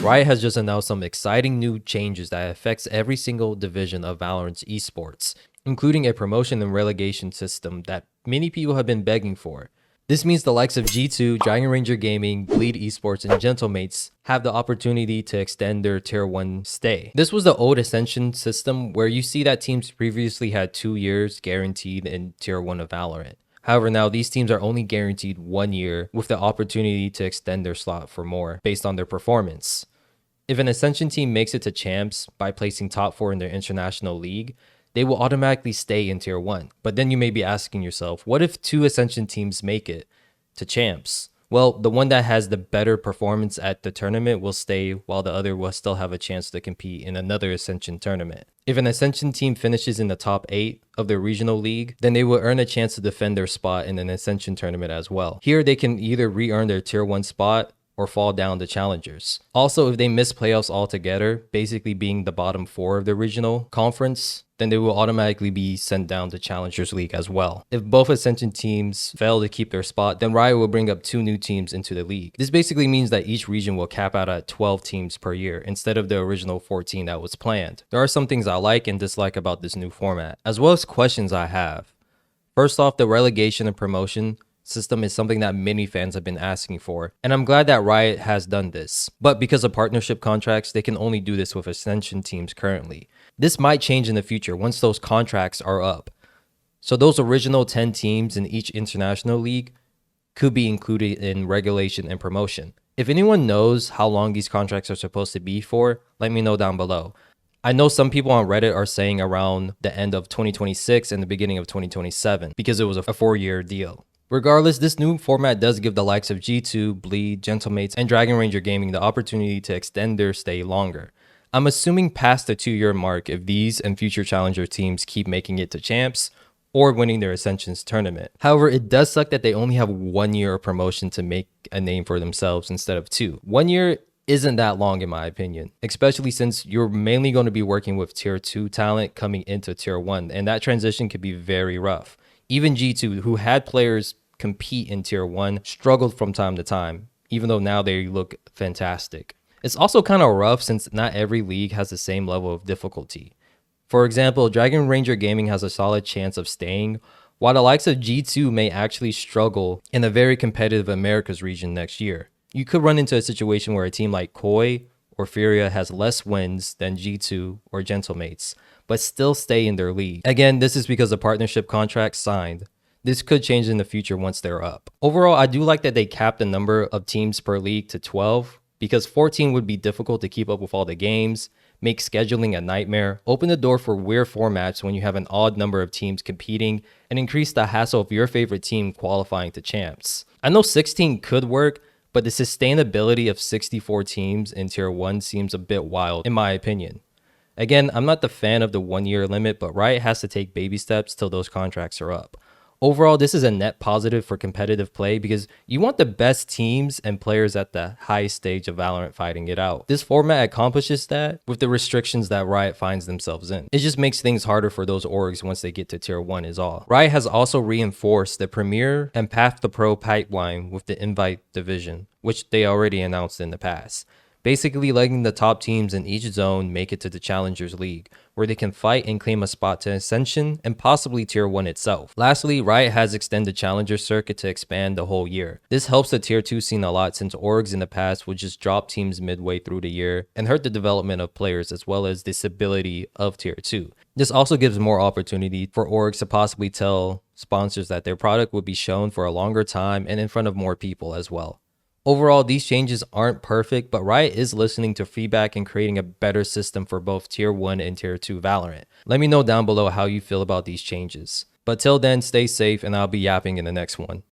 Riot has just announced some exciting new changes that affects every single division of Valorant's esports, including a promotion and relegation system that many people have been begging for. This means the likes of G2, Dragon Ranger Gaming, Bleed Esports, and Gentlemates have the opportunity to extend their Tier 1 stay. This was the old Ascension system where you see that teams previously had 2 years guaranteed in Tier 1 of Valorant. However, now these teams are only guaranteed 1 year with the opportunity to extend their slot for more based on their performance. If an Ascension team makes it to champs by placing top 4 in their international league, they will automatically stay in Tier 1. But then you may be asking yourself, what if 2 Ascension teams make it to champs? Well, the one that has the better performance at the tournament will stay, while the other will still have a chance to compete in another Ascension tournament. If an Ascension team finishes in the top 8 of their regional league, then they will earn a chance to defend their spot in an Ascension tournament as well. Here, they can either re-earn their Tier 1 spot or fall down to challengers. Also, if they miss playoffs altogether, basically being the bottom 4 of the regional conference, then they will automatically be sent down to Challengers League as well. If both Ascension teams fail to keep their spot, then Riot will bring up 2 new teams into the league. This basically means that each region will cap out at 12 teams per year instead of the original 14 that was planned. There are some things I like and dislike about this new format, as well as questions I have. First off, the relegation and promotion system is something that many fans have been asking for, and I'm glad that Riot has done this. But because of partnership contracts, they can only do this with Ascension teams currently. This might change in the future once those contracts are up. So those original 10 teams in each international league could be included in regulation and promotion. If anyone knows how long these contracts are supposed to be for, let me know down below. I know some people on Reddit are saying around the end of 2026 and the beginning of 2027 because it was a 4-year deal. Regardless, this new format does give the likes of G2, Bleed, Gentlemates, and Dragon Ranger Gaming the opportunity to extend their stay longer. I'm assuming past the 2-year mark if these and future challenger teams keep making it to champs or winning their Ascensions tournament. However, it does suck that they only have 1 year of promotion to make a name for themselves instead of 2. 1 year isn't that long in my opinion, especially since you're mainly going to be working with Tier 2 talent coming into Tier 1, and that transition could be very rough. Even G2, who had players compete in Tier 1, struggled from time to time, even though now they look fantastic. It's also kind of rough since not every league has the same level of difficulty. For example, Dragon Ranger Gaming has a solid chance of staying, while the likes of G2 may actually struggle in a very competitive Americas region next year. You could run into a situation where a team like Koi or Furia has less wins than G2 or Gentlemates, but still stay in their league. Again, this is because the partnership contract signed. This could change in the future once they're up. Overall, I do like that they capped the number of teams per league to 12, because 14 would be difficult to keep up with all the games, make scheduling a nightmare, open the door for weird formats when you have an odd number of teams competing, and increase the hassle of your favorite team qualifying to champs. I know 16 could work, but the sustainability of 64 teams in Tier 1 seems a bit wild in my opinion. Again, I'm not the fan of the 1 year limit, but Riot has to take baby steps till those contracts are up. Overall, this is a net positive for competitive play because you want the best teams and players at the highest stage of Valorant fighting it out. This format accomplishes that with the restrictions that Riot finds themselves in. It just makes things harder for those orgs once they get to Tier 1 is all. Riot has also reinforced the Premier and Path to Pro pipeline with the Invite division, which they already announced in the past. Basically letting the top teams in each zone make it to the Challengers League, where they can fight and claim a spot to Ascension and possibly Tier 1 itself. Lastly, Riot has extended Challenger Circuit to expand the whole year. This helps the Tier 2 scene a lot since orgs in the past would just drop teams midway through the year and hurt the development of players as well as the stability of Tier 2. This also gives more opportunity for orgs to possibly tell sponsors that their product would be shown for a longer time and in front of more people as well. Overall, these changes aren't perfect, but Riot is listening to feedback and creating a better system for both Tier 1 and Tier 2 Valorant. Let me know down below how you feel about these changes. But till then, stay safe and I'll be yapping in the next one.